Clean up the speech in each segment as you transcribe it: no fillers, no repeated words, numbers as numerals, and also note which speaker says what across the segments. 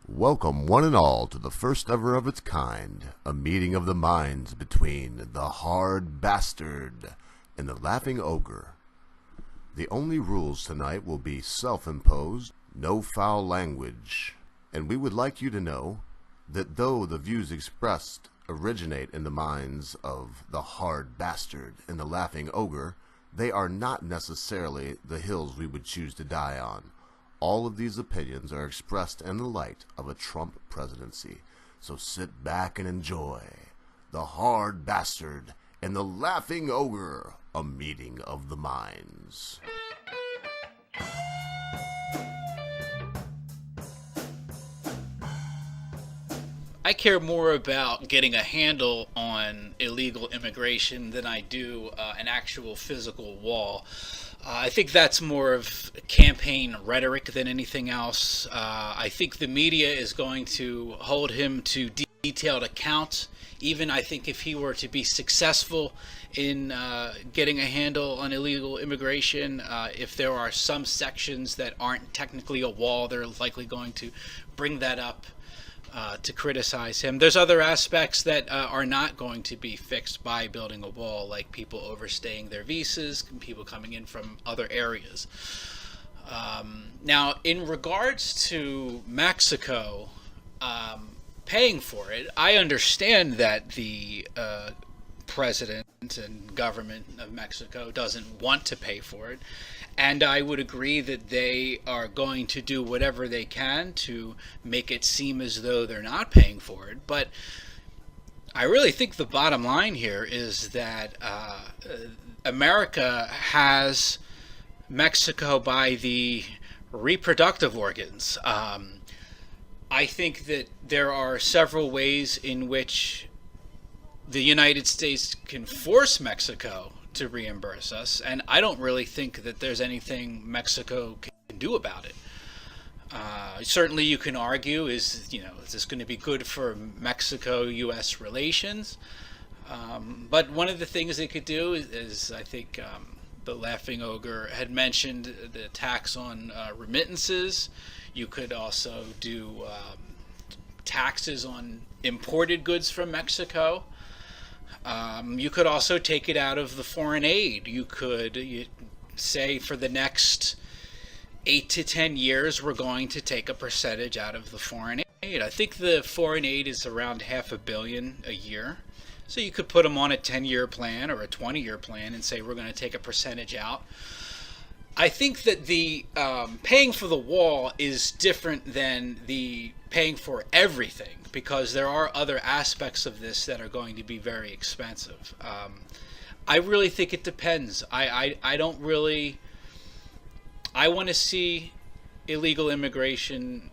Speaker 1: Welcome one and all to the first ever of its kind, a meeting of the minds between the hard bastard and the laughing ogre. The only rules tonight will be self-imposed, no foul language, and we would like you to know that though the views expressed originate in the minds of the hard bastard and the laughing ogre, they are not necessarily the hills we would choose to die on. All of these opinions are expressed in the light of a Trump presidency. So sit back and enjoy the hard bastard and the laughing ogre, a meeting of the minds.
Speaker 2: I care more about getting a handle on illegal immigration than I do an actual physical wall. I think that's more of campaign rhetoric than anything else. I think the media is going to hold him to detailed account. Even I think if he were to be successful in getting a handle on illegal immigration, if there are some sections that aren't technically a wall, they're likely going to bring that up to criticize him. There's other aspects that are not going to be fixed by building a wall, like people overstaying their visas, people coming in from other areas. Now, in regards to Mexico paying for it, I understand that the president and government of Mexico doesn't want to pay for it. And I would agree that they are going to do whatever they can to make it seem as though they're not paying for it. But I really think the bottom line here is that America has Mexico by the reproductive organs. I think that there are several ways in which the United States can force Mexico to reimburse us, and I don't really think that there's anything Mexico can do about it. Certainly you can argue, is this going to be good for Mexico-U.S. relations? But one of the things they could do is I think the laughing ogre had mentioned the tax on remittances. You could also do taxes on imported goods from Mexico. You could also take it out of the foreign aid. You could say for the next 8 to 10 years, we're going to take a percentage out of the foreign aid. I think the foreign aid is around $500 million a year. So you could put them on a 10-year plan or a 20-year plan and say we're going to take a percentage out. I think that the paying for the wall is different than the paying for everything, because there are other aspects of this that are going to be very expensive. I really think it depends. I don't really. I want to see illegal immigration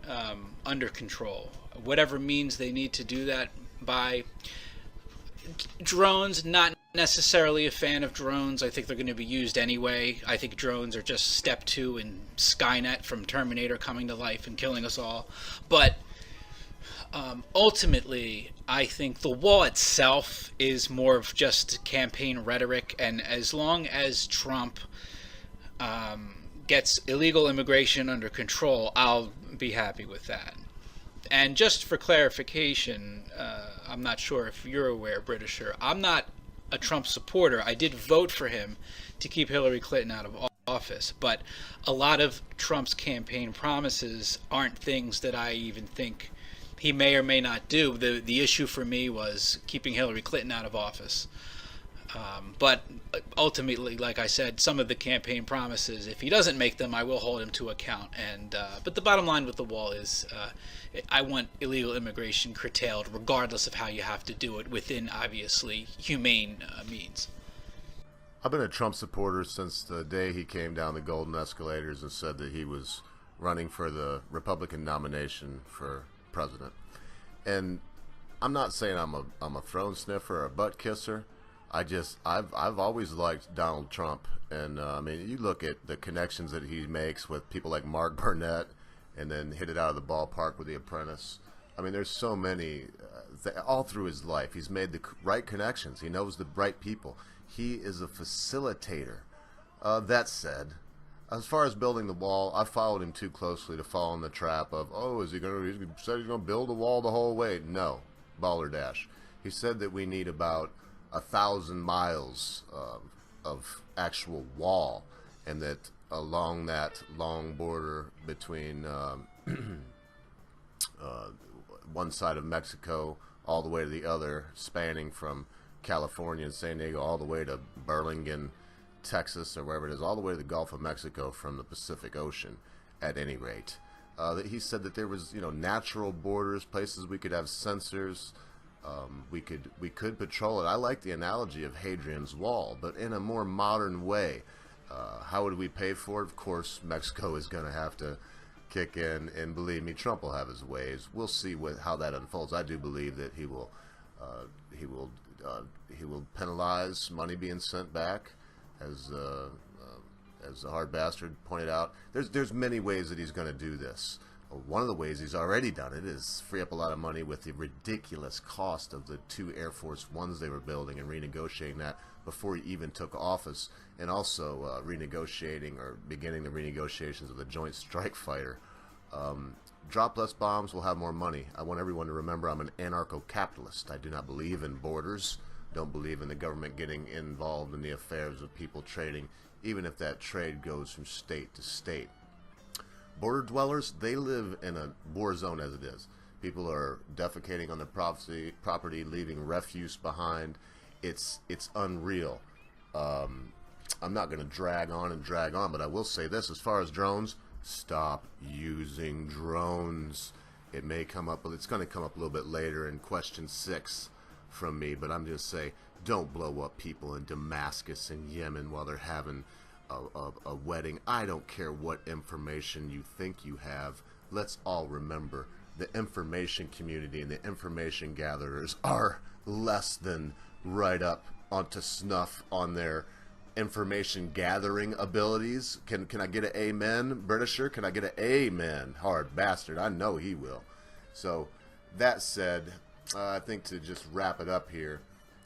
Speaker 2: under control. Whatever means they need to do that by. Drones, not necessarily a fan of drones. I think they're going to be used anyway. I think drones are just step 2 in Skynet from Terminator coming to life and killing us all. But ultimately, I think the wall itself is more of just campaign rhetoric, and as long as Trump gets illegal immigration under control, I'll be happy with that. And just for clarification, I'm not sure if you're aware, Britisher, I'm not a Trump supporter. I did vote for him to keep Hillary Clinton out of office, but a lot of Trump's campaign promises aren't things that I even think he may or may not do. The issue for me was keeping Hillary Clinton out of office. But ultimately, like I said, some of the campaign promises, if he doesn't make them, I will hold him to account. But the bottom line with the wall is I want illegal immigration curtailed, regardless of how you have to do it, within, obviously, humane means.
Speaker 1: I've been a Trump supporter since the day he came down the golden escalators and said that he was running for the Republican nomination for president. And I'm not saying I'm a throne sniffer or a butt kisser. I've always liked Donald Trump, and I mean, you look at the connections that he makes with people like Mark Burnett, and then hit it out of the ballpark with The Apprentice. I mean, there's so many all through his life. He's made the right connections. He knows the right people. He is a facilitator. That said, As far as building the wall, I followed him too closely to fall in the trap of, oh, he said he's going to build a wall the whole way. No, balderdash. He said that we need about 1,000 miles of actual wall, and that along that long border between one side of Mexico all the way to the other, spanning from California and San Diego all the way to Burlington, Texas, or wherever it is, all the way to the Gulf of Mexico from the Pacific Ocean, at any rate. He said that there was, natural borders, places we could have sensors. We could patrol it. I like the analogy of Hadrian's Wall, but in a more modern way. How would we pay for it? Of course, Mexico is going to have to kick in, and believe me, Trump will have his ways. We'll see how that unfolds. I do believe that he will penalize money being sent back, as the hard bastard pointed out. There's many ways that he's going to do this. One of the ways he's already done it is free up a lot of money with the ridiculous cost of the 2 Air Force Ones they were building, and renegotiating that before he even took office, and also renegotiating or beginning the renegotiations of the Joint Strike Fighter. Drop less bombs, we'll have more money. I want everyone to remember I'm an anarcho-capitalist. I do not believe in borders, don't believe in the government getting involved in the affairs of people trading, even if that trade goes from state to state. Border dwellers, they live in a war zone as it is. People are defecating on their property, leaving refuse behind. It's unreal. I'm not going to drag on, but I will say this: as far as drones, stop using drones. It may come up, it's going to come up a little bit later in question 6 from me, but I'm just saying, don't blow up people in Damascus and Yemen while they're having a wedding. I don't care what information you think you have. Let's all remember, the information community and the information gatherers are less than right up onto snuff on their information gathering abilities. Can I get an amen, Britisher? Can I get an amen, hard bastard? I know he will. So that said, I think to just wrap it up here,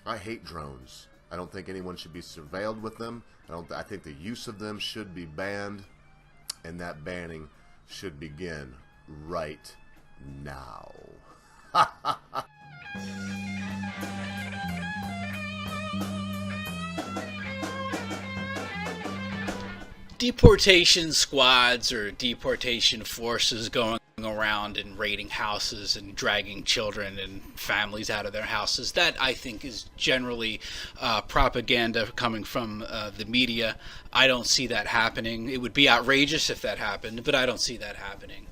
Speaker 1: I hate drones. I don't think anyone should be surveilled with them. I think the use of them should be banned, and that banning should begin right now.
Speaker 2: Deportation squads or deportation forces going around and raiding houses and dragging children and families out of their houses, that I think is generally propaganda coming from the media. I don't see that happening. It would be outrageous if that happened, but I don't see that happening.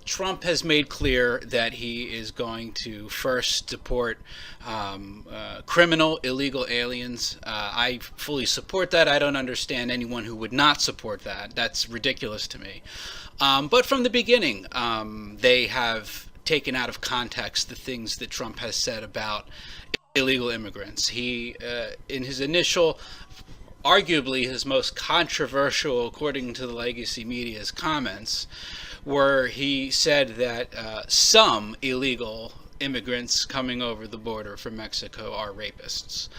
Speaker 2: Trump has made clear that he is going to first deport criminal, illegal aliens. I fully support that. I don't understand anyone who would not support that. That's ridiculous to me. But from the beginning, they have taken out of context the things that Trump has said about illegal immigrants. He, in his initial, arguably his most controversial, according to the legacy media's comments, where he said that some illegal immigrants coming over the border from Mexico are rapists.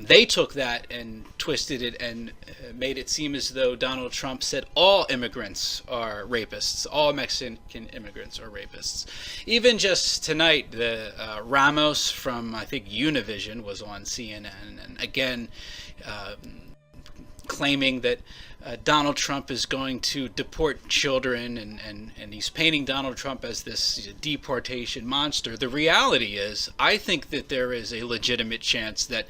Speaker 2: They took that and twisted it and made it seem as though Donald Trump said all immigrants are rapists, all Mexican immigrants are rapists. Even just tonight, the Ramos from, I think, Univision was on CNN, and again claiming that Donald Trump is going to deport children, and he's painting Donald Trump as this deportation monster. The reality is, I think that there is a legitimate chance that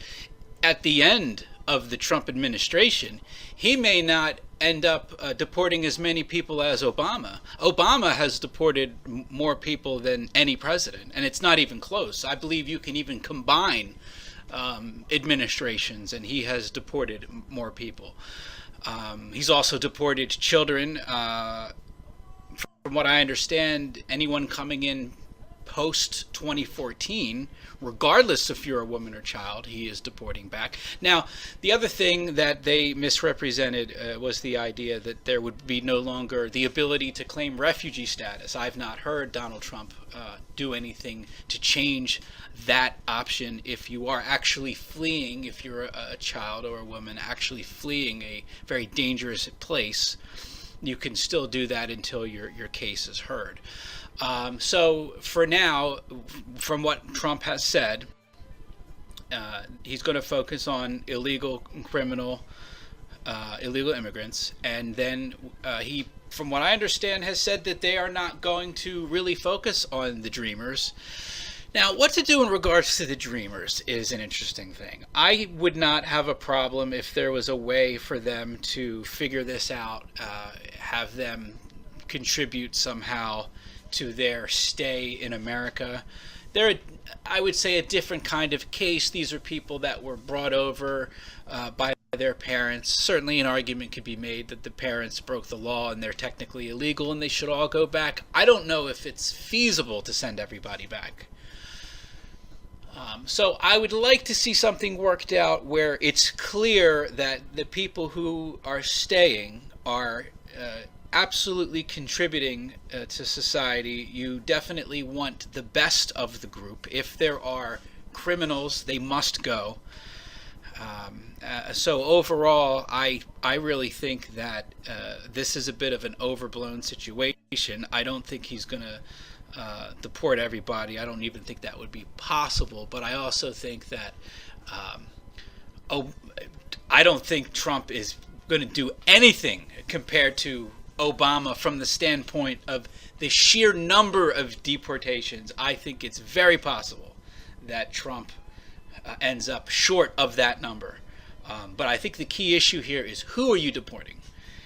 Speaker 2: at the end of the Trump administration, he may not end up deporting as many people as Obama. Obama has deported more people than any president, and it's not even close. I believe you can even combine administrations, and he has deported more people. He's also deported children. From what I understand, anyone coming in post 2014, regardless if you're a woman or child, he is deporting back. Now, the other thing that they misrepresented was the idea that there would be no longer the ability to claim refugee status. I've not heard Donald Trump do anything to change that option. If you are actually fleeing, if you're a child or a woman actually fleeing a very dangerous place, you can still do that until your case is heard. So for now, from what Trump has said, he's going to focus on illegal immigrants, and then he, from what I understand, has said that they are not going to really focus on the Dreamers. Now, what to do in regards to the Dreamers is an interesting thing. I would not have a problem if there was a way for them to figure this out, have them contribute somehow to their stay in America. They're, I would say, a different kind of case. These are people that were brought over by their parents. Certainly an argument could be made that the parents broke the law and they're technically illegal and they should all go back. I don't know if it's feasible to send everybody back. So I would like to see something worked out where it's clear that the people who are staying are absolutely contributing to society. You definitely want the best of the group. If there are criminals, they must go. So overall, I really think that this is a bit of an overblown situation. I don't think he's going to deport everybody. I don't even think that would be possible. But I also think that I don't think Trump is going to do anything compared to Obama from the standpoint of the sheer number of deportations. I think it's very possible that Trump ends up short of that number. But I think the key issue here is, who are you deporting?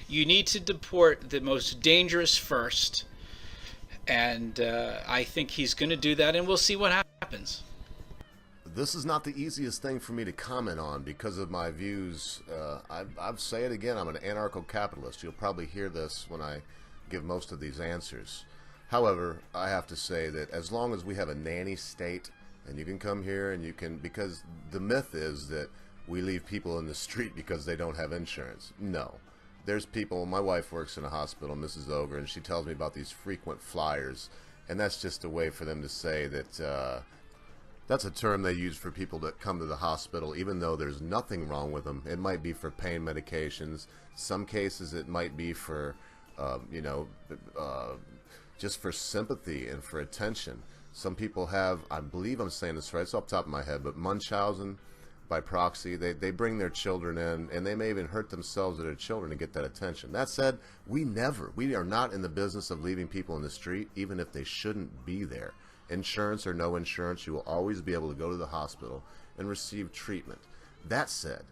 Speaker 2: You need to deport the most dangerous first. And I think he's going to do that, and we'll see what happens.
Speaker 1: This is not the easiest thing for me to comment on because of my views. I'll say it again, I'm an anarcho-capitalist. You'll probably hear this when I give most of these answers. However, I have to say that as long as we have a nanny state, and you can come here and you can, because the myth is that we leave people in the street because they don't have insurance. No. There's people, my wife works in a hospital, Mrs. Ogre, and she tells me about these frequent flyers, and that's just a way for them to say that that's a term they use for people that come to the hospital even though there's nothing wrong with them. It might be for pain medications. Some cases it might be for, just for sympathy and for attention. Some people have, I believe I'm saying this right, it's off the top of my head, but Munchausen by proxy. They bring their children in, and they may even hurt themselves or their children to get that attention. That said, we are not in the business of leaving people in the street, even if they shouldn't be there. Insurance or no insurance, you will always be able to go to the hospital and receive treatment. That said,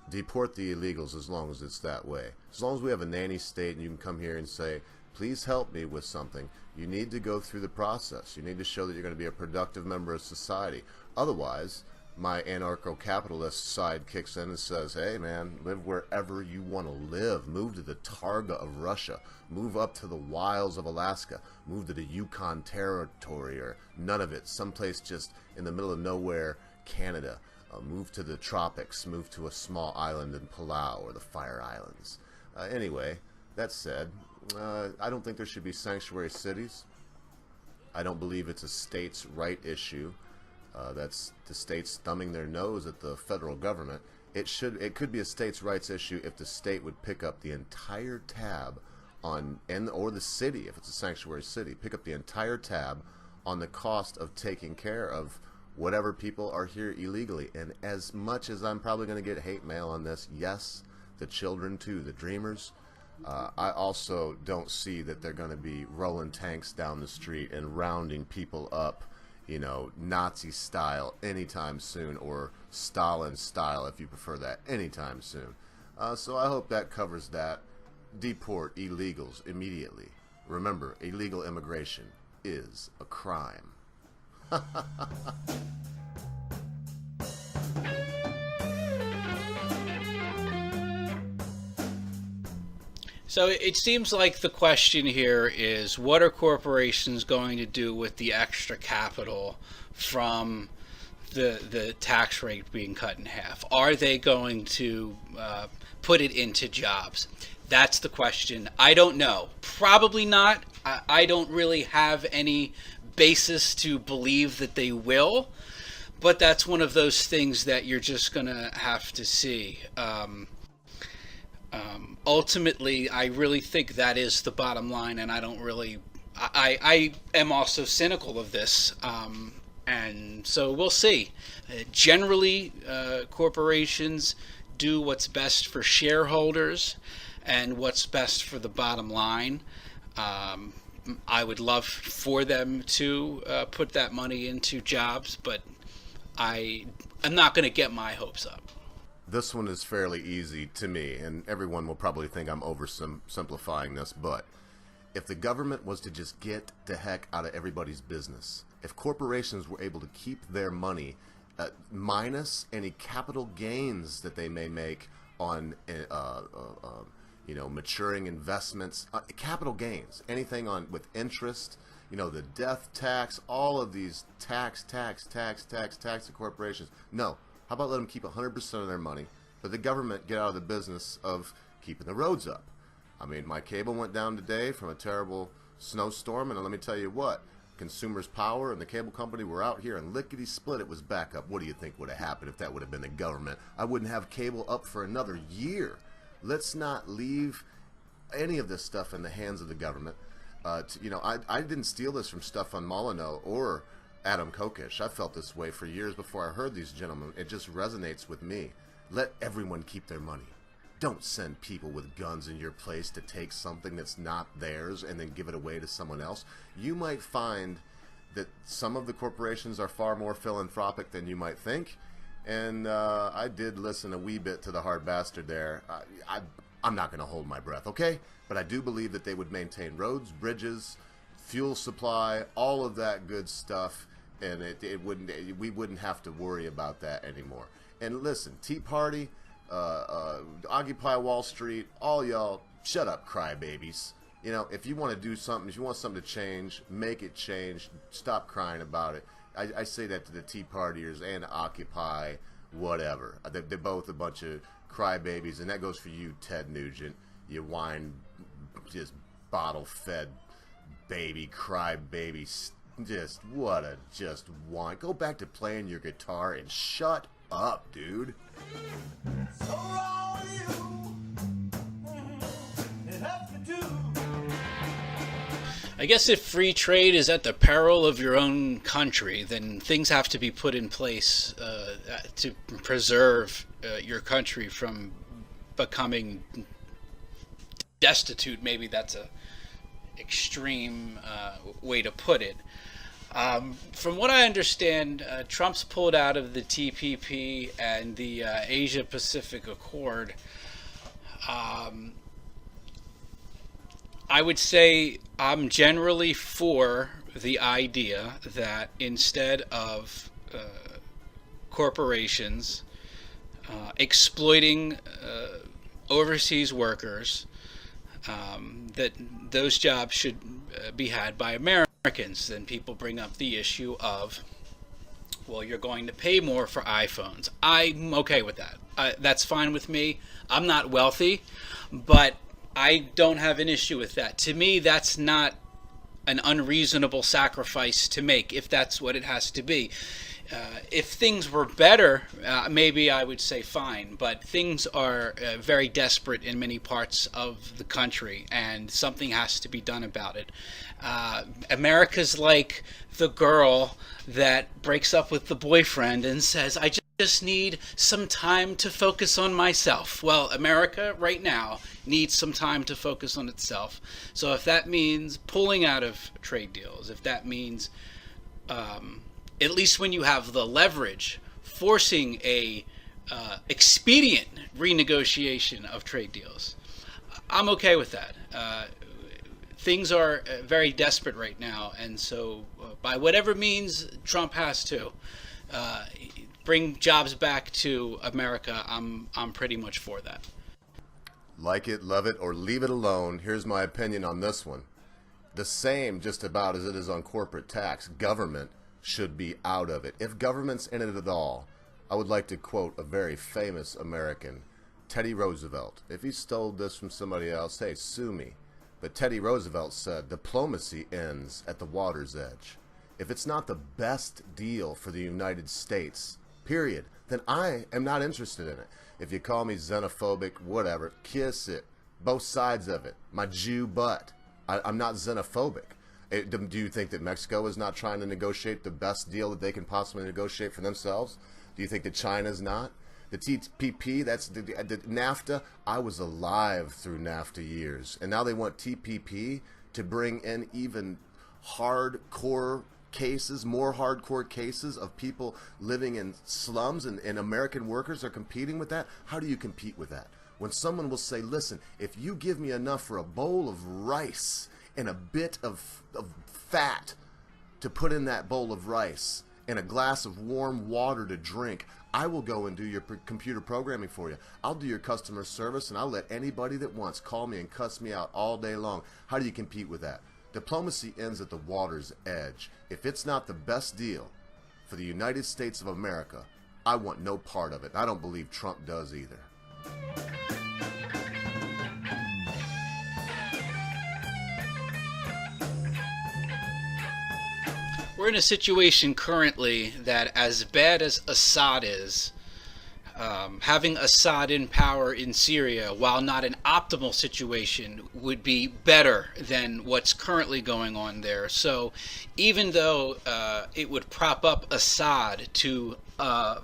Speaker 1: deport the illegals as long as it's that way. As long as we have a nanny state and you can come here and say, please help me with something, you need to go through the process. You need to show that you're going to be a productive member of society. Otherwise, my anarcho-capitalist side kicks in and says, hey man, live wherever you want to live. Move to the Targa of Russia. Move up to the wilds of Alaska. Move to the Yukon Territory, or none of it. Someplace just in the middle of nowhere, Canada. Move to the tropics. Move to a small island in Palau or the Fire Islands. Anyway, that said, I don't think there should be sanctuary cities. I don't believe it's a states' right issue. That's the states thumbing their nose at the federal government. It could be a states' rights issue if the state would pick up the entire tab on, or the city, if it's a sanctuary city, pick up the entire tab on the cost of taking care of whatever people are here illegally. And as much as I'm probably going to get hate mail on this, yes, the children too, the dreamers, I also don't see that they're going to be rolling tanks down the street and rounding people up, Nazi style anytime soon, or Stalin style if you prefer that, anytime soon. So I hope that covers that. Deport illegals immediately. Remember, illegal immigration is a crime.
Speaker 2: So it seems like the question here is, what are corporations going to do with the extra capital from the tax rate being cut in half? Are they going to put it into jobs? That's the question. I don't know. Probably not. I don't really have any basis to believe that they will, but that's one of those things that you're just going to have to see. Ultimately, I really think that is the bottom line, and I don't really. I am also cynical of this, and so we'll see. Generally, corporations do what's best for shareholders and what's best for the bottom line. I would love for them to put that money into jobs, but I'm not going to get my hopes up.
Speaker 1: This one is fairly easy to me, and everyone will probably think I'm oversimplifying this, but if the government was to just get the heck out of everybody's business, if corporations were able to keep their money minus any capital gains that they may make on maturing investments, capital gains, anything on with interest, the death tax, all of these tax to corporations. No. How about let them keep 100% of their money, but the government get out of the business of keeping the roads up? I mean, my cable went down today from a terrible snowstorm, and let me tell you what, Consumers Power and the cable company were out here, and lickety-split, it was back up. What do you think would have happened if that would have been the government? I wouldn't have cable up for another year. Let's not leave any of this stuff in the hands of the government. I didn't steal this from Stefan Molyneux or Adam Kokesh. I felt this way for years before I heard these gentlemen. It just resonates with me. Let everyone keep their money. Don't send people with guns in your place to take something that's not theirs and then give it away to someone else. You might find that some of the corporations are far more philanthropic than you might think. And I did listen a wee bit to the hard bastard there. I'm not going to hold my breath, okay? But I do believe that they would maintain roads, bridges, fuel supply, all of that good stuff, and we wouldn't have to worry about that anymore. And listen, Tea Party, Occupy Wall Street, all y'all, shut up, crybabies. If you want to do something, if you want something to change, make it change. Stop crying about it. I say that to the Tea Partiers and Occupy, whatever. They're both a bunch of crybabies, and that goes for you, Ted Nugent. You whine, just bottle-fed baby, crybaby. Just whine. Go back to playing your guitar and shut up, dude. So wrong with you. It has to do.
Speaker 2: I guess if free trade is at the peril of your own country, then things have to be put in place to preserve your country from becoming destitute. Maybe that's a extreme way to put it. From what I understand, Trump's pulled out of the TPP and the Asia-Pacific Accord. I would say I'm generally for the idea that instead of corporations exploiting overseas workers, that those jobs should be had by Americans. Then people bring up the issue of, well, you're going to pay more for iPhones. I'm okay with that. That's fine with me. I'm not wealthy, but I don't have an issue with that. To me, that's not an unreasonable sacrifice to make, if that's what it has to be. If things were better, maybe I would say fine, but things are very desperate in many parts of the country, and something has to be done about it. America's like the girl that breaks up with the boyfriend and says, I just need some time to focus on myself. Well, America right now needs some time to focus on itself. So if that means pulling out of trade deals, if that means at least when you have the leverage, forcing a expedient renegotiation of trade deals, I'm okay with that. Things are very desperate right now, and so by whatever means Trump has to bring jobs back to America, I'm pretty much for that.
Speaker 1: Like it, love it, or leave it alone. Here's my opinion on this one. The same just about as it is on corporate tax. Government should be out of it. If government's in it at all, I would like to quote a very famous American, Teddy Roosevelt. If he stole this from somebody else, hey, sue me. But Teddy Roosevelt said, diplomacy ends at the water's edge. If it's not the best deal for the United States, period, then I am not interested in it. If you call me xenophobic, whatever, kiss it. Both sides of it. My Jew butt. I'm not xenophobic. Do you think that Mexico is not trying to negotiate the best deal that they can possibly negotiate for themselves? Do you think that China's not? The TPP, that's the NAFTA. I was alive through NAFTA years. And now they want TPP to bring in even hardcore cases, more hardcore cases of people living in slums, and American workers are competing with that. How do you compete with that? When someone will say, listen, if you give me enough for a bowl of rice and a bit of fat to put in that bowl of rice and a glass of warm water to drink, I will go and do your computer programming for you. I'll do your customer service, and I'll let anybody that wants call me and cuss me out all day long. How do you compete with that? Diplomacy ends at the water's edge. If it's not the best deal for the United States of America, I want no part of it. I don't believe Trump does either.
Speaker 2: We're in a situation currently that, as bad as Assad is, having Assad in power in Syria, while not an optimal situation, would be better than what's currently going on there. So even though it would prop up Assad to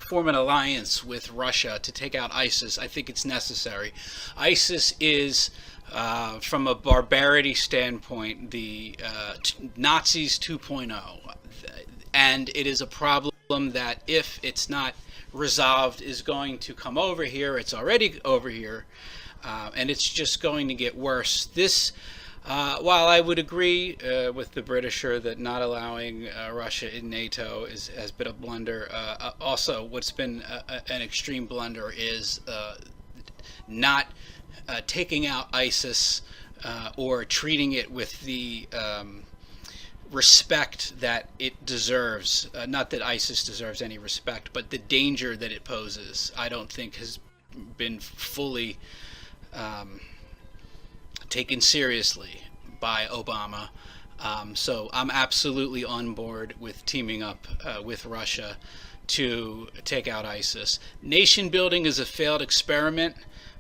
Speaker 2: form an alliance with Russia to take out ISIS, I think it's necessary. ISIS is, from a barbarity standpoint, the Nazis 2.0. And it is a problem that, if it's not resolved, is going to come over here. It's already over here, and it's just going to get worse. This, while I would agree with the Britisher that not allowing Russia in NATO has been a blunder, also what's been an extreme blunder is not taking out ISIS or treating it with the respect that it deserves. Not that ISIS deserves any respect, but the danger that it poses, I don't think has been fully taken seriously by Obama. So I'm absolutely on board with teaming up with Russia to take out ISIS. Nation building is a failed experiment.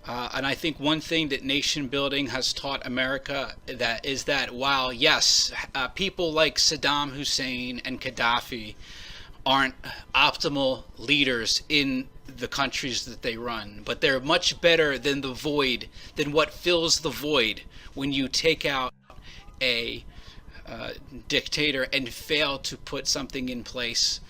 Speaker 2: And I think one thing that nation building has taught America is that while, yes, people like Saddam Hussein and Gaddafi aren't optimal leaders in the countries that they run, but they're much better than than what fills the void when you take out a dictator and fail to put something in place.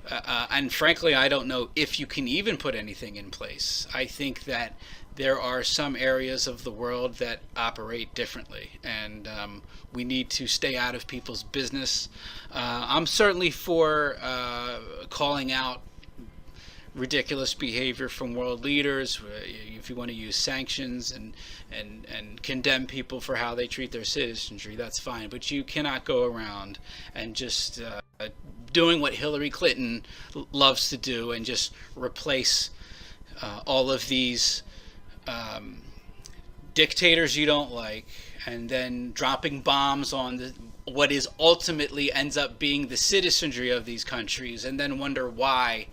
Speaker 2: And frankly, I don't know if you can even put anything in place. I think that there are some areas of the world that operate differently, and we need to stay out of people's business. I'm certainly for calling out ridiculous behavior from world leaders. If you want to use sanctions and condemn people for how they treat their citizenry, that's fine. But you cannot go around and just doing what Hillary Clinton loves to do and just replace all of these dictators you don't like, and then dropping bombs on what is ultimately ends up being the citizenry of these countries, and then wonder why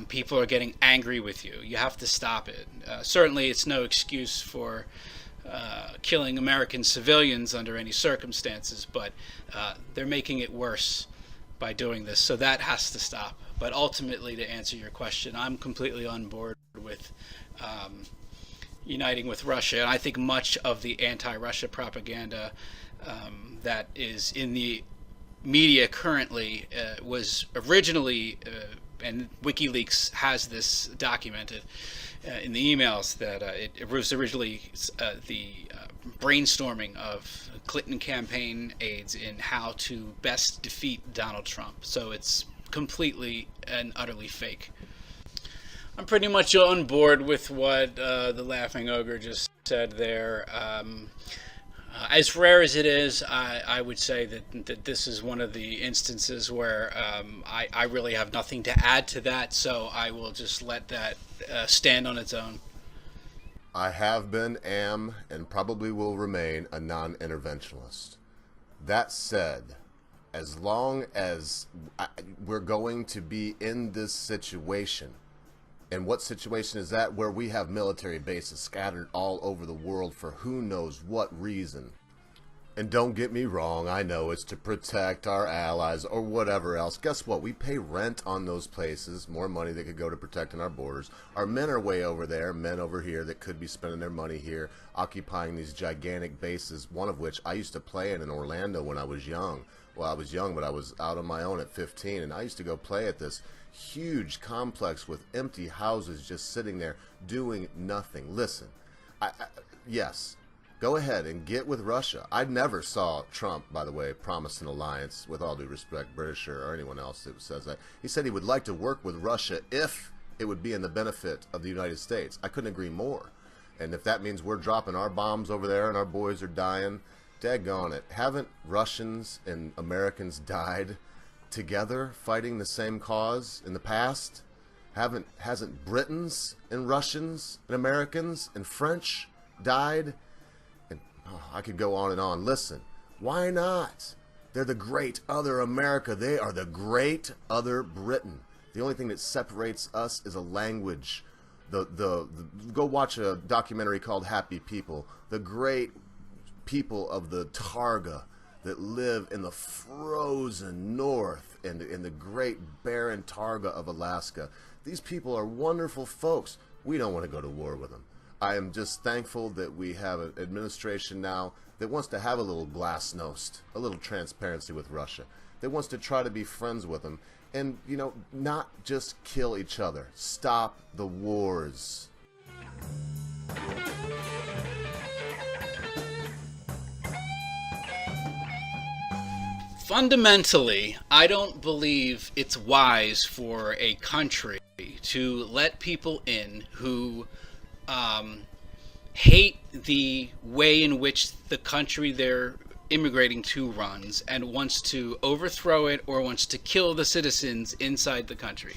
Speaker 2: people are getting angry with you. You have to stop it. Certainly it's no excuse for killing American civilians under any circumstances, but they're making it worse by doing this, so that has to stop. But ultimately, to answer your question, I'm completely on board with uniting with Russia, and I think much of the anti-Russia propaganda that is in the media currently was originally, and WikiLeaks has this documented in the emails, that it was originally the brainstorming of Clinton campaign aides in how to best defeat Donald Trump. So it's completely and utterly fake. I'm pretty much on board with what the Laughing Ogre just said there. As rare as it is, I would say that this is one of the instances where I really have nothing to add to that, so I will just let that stand on its own.
Speaker 1: I have been, am, and probably will remain a non-interventionalist. That said, as long as we're going to be in this situation, and what situation is that? Where we have military bases scattered all over the world for who knows what reason. And don't get me wrong, I know it's to protect our allies or whatever else. Guess what? We pay rent on those places, more money that could go to protecting our borders. Our men are way over there, men over here that could be spending their money here, occupying these gigantic bases, one of which I used to play in Orlando when I was young. Well, I was young, but I was out on my own at 15, and I used to go play at this huge complex with empty houses just sitting there doing nothing. Listen, yes, go ahead and get with Russia. I never saw Trump, by the way, promise an alliance, with all due respect, Britisher or anyone else that says that. He said he would like to work with Russia if it would be in the benefit of the United States. I couldn't agree more. And if that means we're dropping our bombs over there and our boys are dying, daggone it. Haven't Russians and Americans died together fighting the same cause in the past? Hasn't Britons and Russians and Americans and French died? And I could go on and on. Listen, why not? They're the great other America. They are the great other Britain. The only thing that separates us is a language. Go watch a documentary called Happy People. The great people of the Targa that live in the frozen north and in the great barren Targa of Alaska. These people are wonderful folks. We don't want to go to war with them. I am just thankful that we have an administration now that wants to have a little glasnost, a little transparency with Russia, that wants to try to be friends with them and, you know, not just kill each other. Stop the wars.
Speaker 2: Fundamentally, I don't believe it's wise for a country to let people in who hate the way in which the country they're immigrating to runs and wants to overthrow it or wants to kill the citizens inside the country.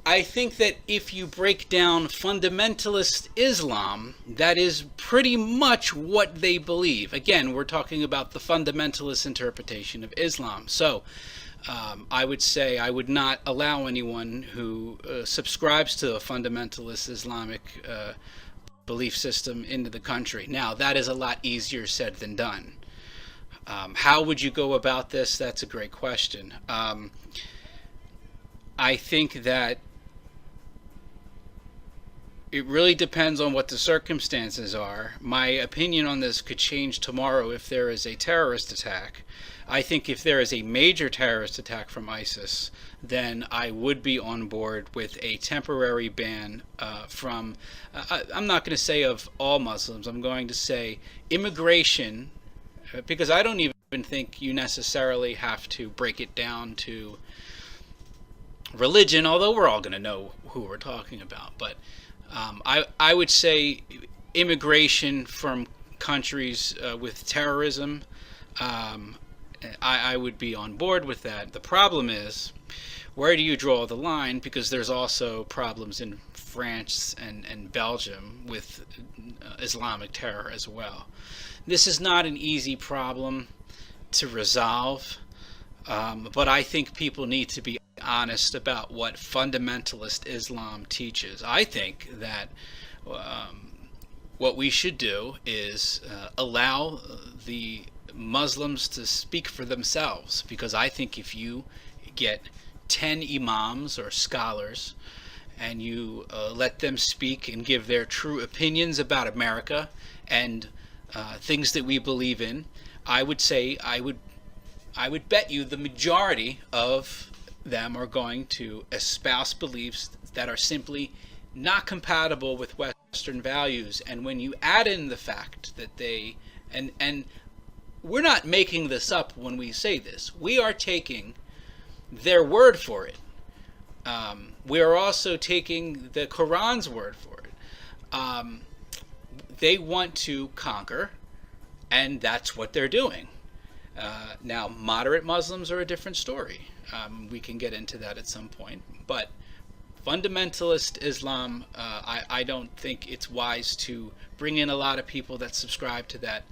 Speaker 2: I think that if you break down fundamentalist Islam, that is pretty much what they believe. Again, we're talking about the fundamentalist interpretation of Islam. So I would say I would not allow anyone who subscribes to a fundamentalist Islamic belief system into the country. Now, that is a lot easier said than done. How would you go about this? That's a great question. I think that it really depends on what the circumstances are. My opinion on this could change tomorrow if there is a terrorist attack. I think if there is a major terrorist attack from ISIS, then I would be on board with a temporary ban from, I'm not going to say of all Muslims, I'm going to say immigration, because I don't even think you necessarily have to break it down to religion, although we're all going to know who we're talking about. But I would say immigration from countries with terrorism, I would be on board with that. The problem is, where do you draw the line? Because there's also problems in France and Belgium with Islamic terror as well. This is not an easy problem to resolve, but I think people need to be honest about what fundamentalist Islam teaches. I think that what we should do is allow the Muslims to speak for themselves, because I think if you get 10 imams or scholars and you let them speak and give their true opinions about America and things that we believe in, I would say I would bet you the majority of them are going to espouse beliefs that are simply not compatible with Western values. And when you add in the fact that they, and we're not making this up when we say this, we are taking their word for it. We are also taking the Quran's word for it. They want to conquer, and that's what they're doing. Now, moderate Muslims are a different story. We can get into that at some point. But fundamentalist Islam, I don't think it's wise to bring in a lot of people that subscribe to that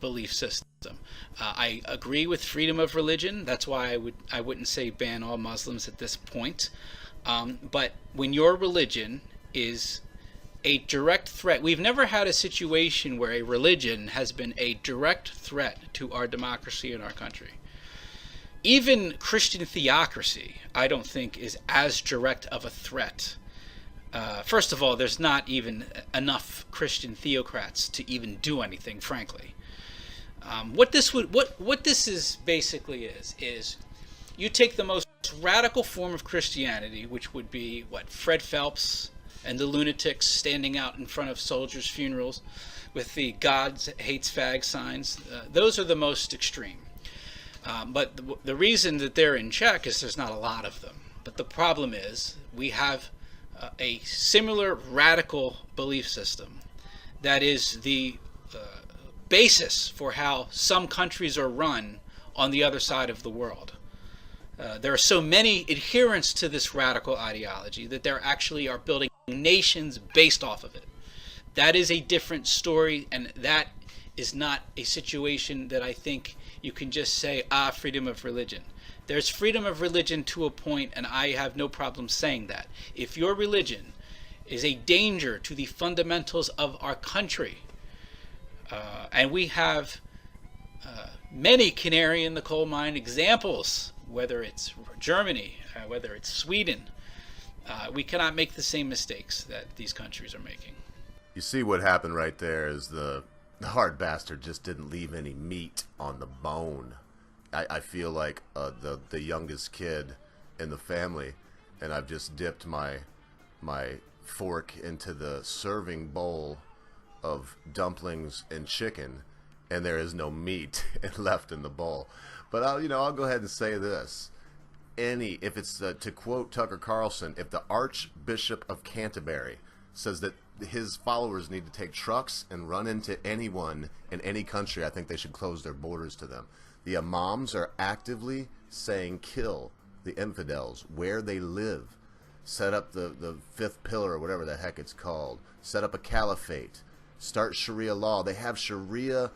Speaker 2: belief system. I agree with freedom of religion. That's why I wouldn't say ban all Muslims at this point. But when your religion is a direct threat, we've never had a situation where a religion has been a direct threat to our democracy in our country. Even Christian theocracy, I don't think, is as direct of a threat. First of all, there's not even enough Christian theocrats to even do anything, frankly. What this is basically is you take the most radical form of Christianity, which would be Fred Phelps and the lunatics standing out in front of soldiers' funerals with the "God hates fag" signs. Those are the most extreme. But the reason that they're in check is there's not a lot of them. But the problem is we have a similar radical belief system that is the basis for how some countries are run on the other side of the world. There are so many adherents to this radical ideology that there actually are building nations based off of it. That is a different story, and that is not a situation that I think you can just say, freedom of religion. There's freedom of religion to a point, and I have no problem saying that. If your religion is a danger to the fundamentals of our country, and we have many canary in the coal mine examples, whether it's Germany, whether it's Sweden, we cannot make the same mistakes that these countries are making.
Speaker 1: You see what happened right there is the hard bastard just didn't leave any meat on the bone. I feel like the youngest kid in the family, and I've just dipped my fork into the serving bowl of dumplings and chicken, and there is no meat left in the bowl. But I'll go ahead and say this: if it's to quote Tucker Carlson, if the Archbishop of Canterbury says that his followers need to take trucks and run into anyone in any country, I think they should close their borders to them. The imams are actively saying kill the infidels where they live. Set up the fifth pillar, or whatever the heck it's called. Set up a caliphate. Start Sharia law. They have Sharia...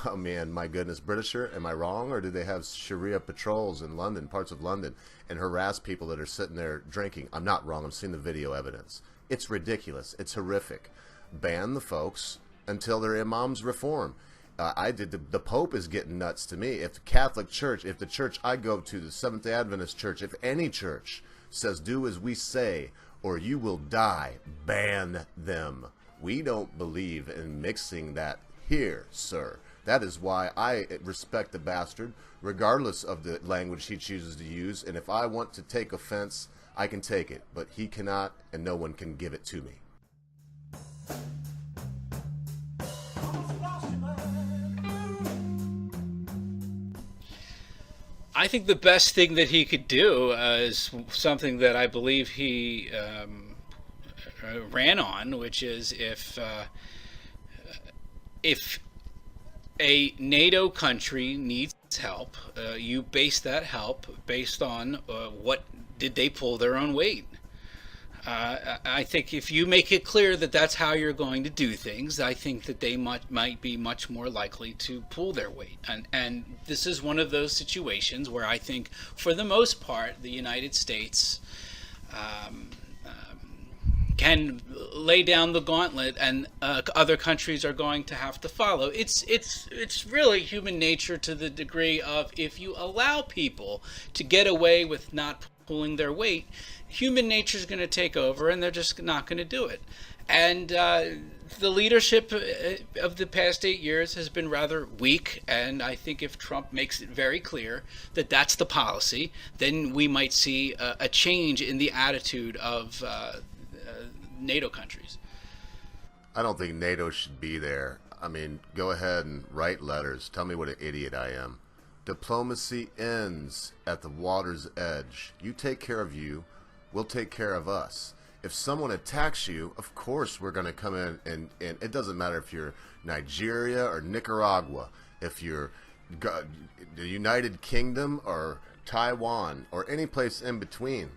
Speaker 1: Oh man, my goodness, Britisher, am I wrong? Or do they have Sharia patrols in London, parts of London, and harass people that are sitting there drinking? I'm not wrong. I'm seeing the video evidence. It's ridiculous. It's horrific. Ban the folks until their imams reform. The Pope is getting nuts to me. If the Catholic Church, if the church I go to, the Seventh-day Adventist Church, if any church says do as we say or you will die, ban them. We don't believe in mixing that here, sir. That is why I respect the bastard, regardless of the language he chooses to use. And if I want to take offense, I can take it. But he cannot, and no one can give it to me.
Speaker 2: I think the best thing that he could do is something that I believe he ran on, which is if a NATO country needs help, you base that help based on what did they pull their own weight. I think if you make it clear that that's how you're going to do things, I think that they might be much more likely to pull their weight. And this is one of those situations where I think, for the most part, the United States can lay down the gauntlet, and other countries are going to have to follow. It's really human nature to the degree of, if you allow people to get away with not pulling their weight, human nature is going to take over, and they're just not going to do it. And the leadership of the past 8 years has been rather weak, and I think if Trump makes it very clear that that's the policy, then we might see a change in the attitude of NATO countries.
Speaker 1: I don't think NATO should be there. I mean, go ahead and write letters. Tell me what an idiot I am. Diplomacy ends at the water's edge. You take care of you. will take care of us. If someone attacks you, of course we're going to come in, and it doesn't matter if you're Nigeria or Nicaragua, if you're the United Kingdom or Taiwan or any place in between.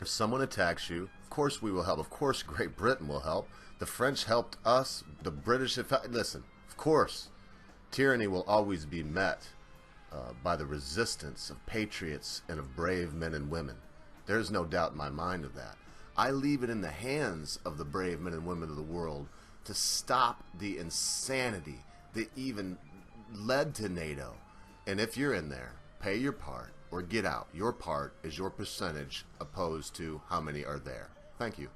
Speaker 1: If someone attacks you, of course we will help. Of course Great Britain will help. The French helped us. The British have helped. Listen, of course, tyranny will always be met by the resistance of patriots and of brave men and women. There's no doubt in my mind of that. I leave it in the hands of the brave men and women of the world to stop the insanity that even led to NATO. And if you're in there, pay your part or get out. Your part is your percentage opposed to how many are there. Thank you.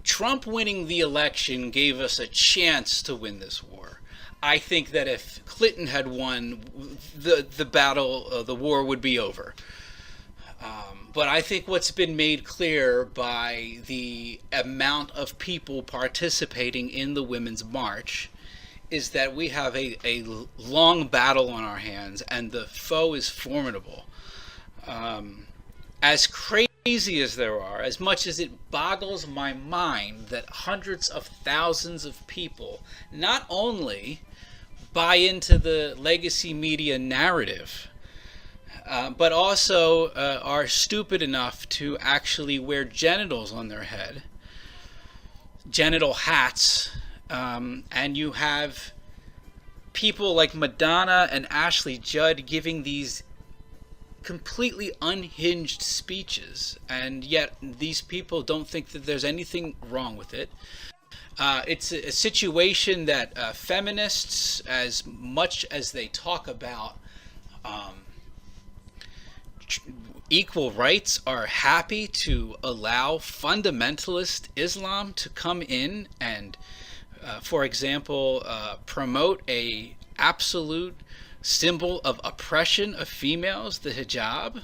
Speaker 2: Trump winning the election gave us a chance to win this war. I think that if Clinton had won, the battle, the war would be over. But I think what's been made clear by the amount of people participating in the Women's March is that we have a long battle on our hands, and the foe is formidable. As crazy as there are, as much as it boggles my mind that hundreds of thousands of people not only buy into the legacy media narrative, but also are stupid enough to actually wear genitals on their head, genital hats, and you have people like Madonna and Ashley Judd giving these completely unhinged speeches, and yet these people don't think that there's anything wrong with it. It's a situation that feminists, as much as they talk about equal rights, are happy to allow fundamentalist Islam to come in and, for example, promote a absolute symbol of oppression of females, the hijab.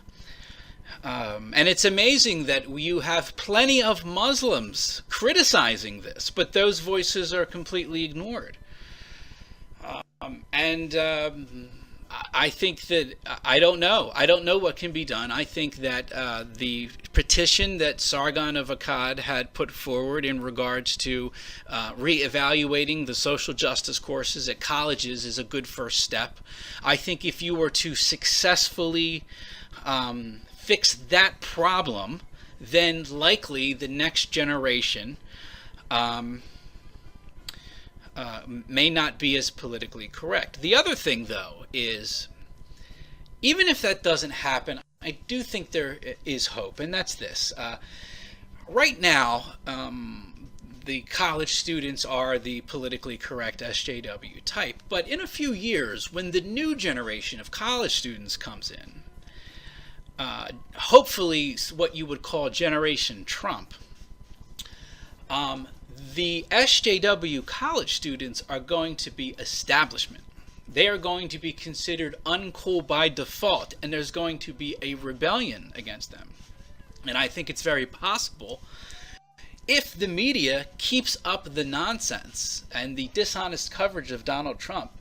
Speaker 2: And it's amazing that you have plenty of Muslims criticizing this, but those voices are completely ignored. I think that, I don't know what can be done. I think that the petition that Sargon of Akkad had put forward in regards to reevaluating the social justice courses at colleges is a good first step. I think if you were to successfully fix that problem, then likely the next generation may not be as politically correct. The other thing, though, is even if that doesn't happen, I do think there is hope, and that's this. Right now, the college students are the politically correct SJW type, but in a few years, when the new generation of college students comes in, hopefully what you would call Generation Trump, the SJW college students are going to be establishment. They are going to be considered uncool by default, and there's going to be a rebellion against them. And I think it's very possible, if the media keeps up the nonsense and the dishonest coverage of Donald Trump,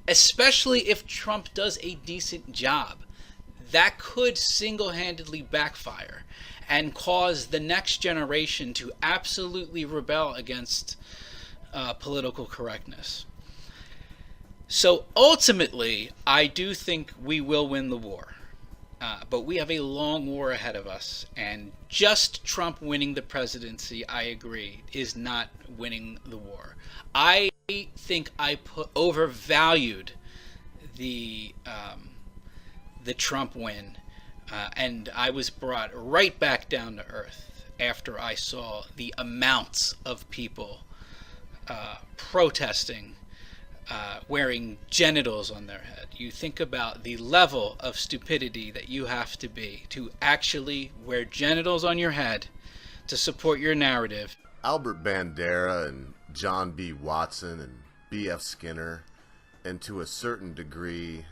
Speaker 2: especially if Trump does a decent job, that could single-handedly backfire and cause the next generation to absolutely rebel against political correctness. So ultimately, I do think we will win the war. But we have a long war ahead of us, and just Trump winning the presidency, I agree, is not winning the war. I think I overvalued the Trump win, and I was brought right back down to earth after I saw the amounts of people protesting, wearing genitals on their head. You think about the level of stupidity that you have to be to actually wear genitals on your head to support your narrative.
Speaker 1: Albert Bandera and John B. Watson and B.F. Skinner, and to a certain degree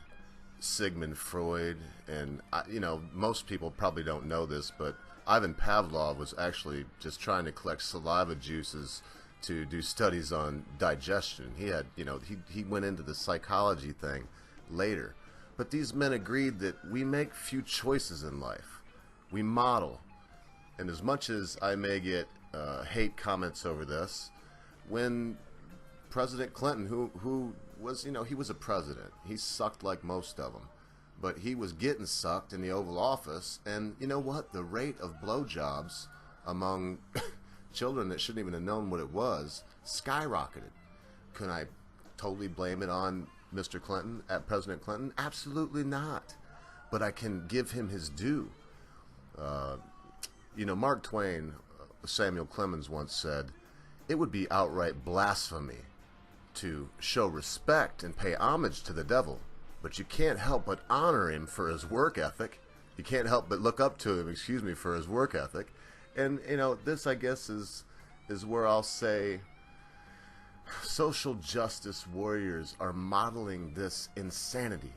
Speaker 1: Sigmund Freud, and most people probably don't know this, but Ivan Pavlov was actually just trying to collect saliva juices to do studies on digestion. He had, he went into the psychology thing later. But these men agreed that we make few choices in life. We model. And as much as I may get hate comments over this, when President Clinton, who was, he was a president. He sucked like most of them. But he was getting sucked in the Oval Office. And you know what? The rate of blowjobs among children that shouldn't even have known what it was skyrocketed. Can I totally blame it on Mr. Clinton, at President Clinton? Absolutely not. But I can give him his due. Mark Twain, Samuel Clemens once said, it would be outright blasphemy to show respect and pay homage to the devil, but you can't help but honor him for his work ethic. You can't help but look up to him, for his work ethic. And, this, I guess, is where I'll say social justice warriors are modeling this insanity.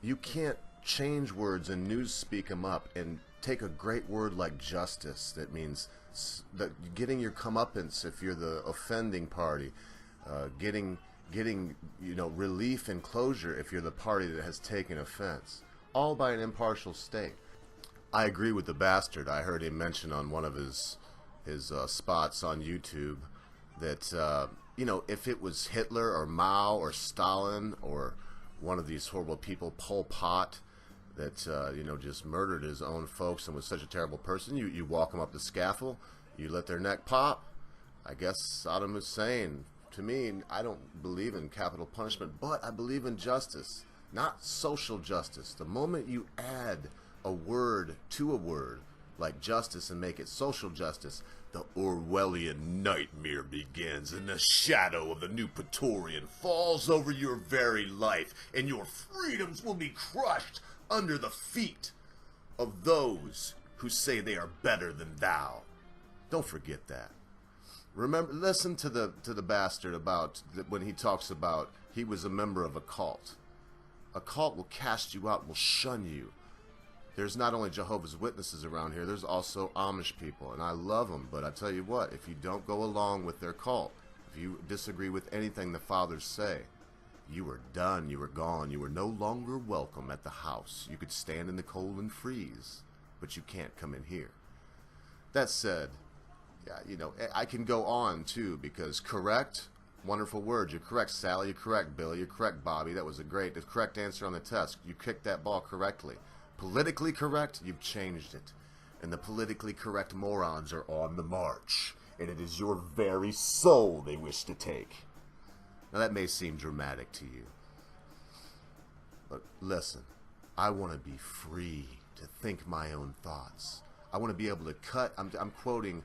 Speaker 1: You can't change words and news speak them up and take a great word like justice that means that getting your comeuppance if you're the offending party, getting relief and closure if you're the party that has taken offense, all by an impartial state. I agree with the bastard. I heard him mention on one of his spots on YouTube that if it was Hitler or Mao or Stalin or one of these horrible people, Pol Pot, that just murdered his own folks and was such a terrible person, you walk them up the scaffold, you let their neck pop. I guess Saddam Hussein. To me, I don't believe in capital punishment, but I believe in justice, not social justice. The moment you add a word to a word like justice and make it social justice, the Orwellian nightmare begins, and the shadow of the new Praetorian falls over your very life, and your freedoms will be crushed under the feet of those who say they are better than thou. Don't forget that. Remember, listen to the bastard about when he talks about he was a member of a cult. A cult will cast you out, will shun you. There's not only Jehovah's Witnesses around here, there's also Amish people, and I love them, but I tell you what, if you don't go along with their cult, if you disagree with anything the fathers say, you are done, you are gone, you are no longer welcome at the house. You could stand in the cold and freeze, but you can't come in here. That said, yeah, I can go on too, because correct, wonderful word. You're correct, Sally. You're correct, Billy. You're correct, Bobby. That was the correct answer on the test. You kicked that ball correctly. Politically correct, you've changed it. And the politically correct morons are on the march. And it is your very soul they wish to take. Now that may seem dramatic to you. But listen, I want to be free to think my own thoughts. I want to be able to cut, I'm quoting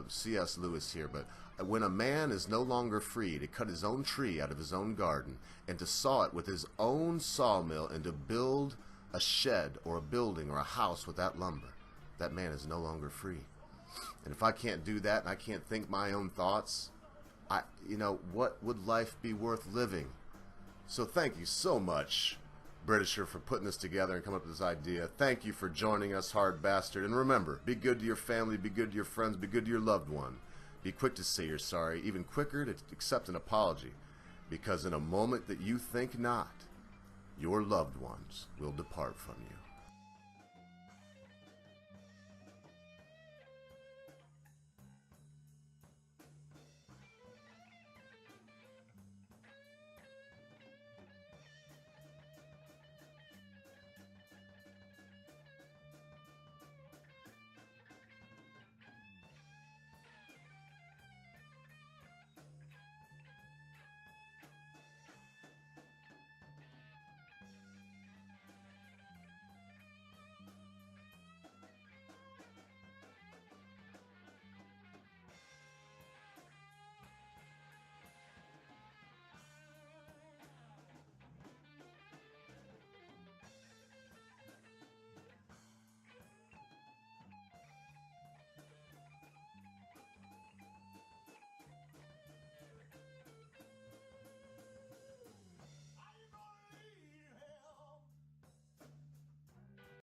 Speaker 1: C.S. Lewis here, but when a man is no longer free to cut his own tree out of his own garden and to saw it with his own sawmill and to build a shed or a building or a house with that lumber, that man is no longer free. And if I can't do that and I can't think my own thoughts, what would life be worth living? So thank you so much, Britisher, for putting this together and coming up with this idea. Thank you for joining us, hard bastard. And remember, be good to your family, be good to your friends, be good to your loved one. Be quick to say you're sorry, even quicker to accept an apology. Because in a moment that you think not, your loved ones will depart from you.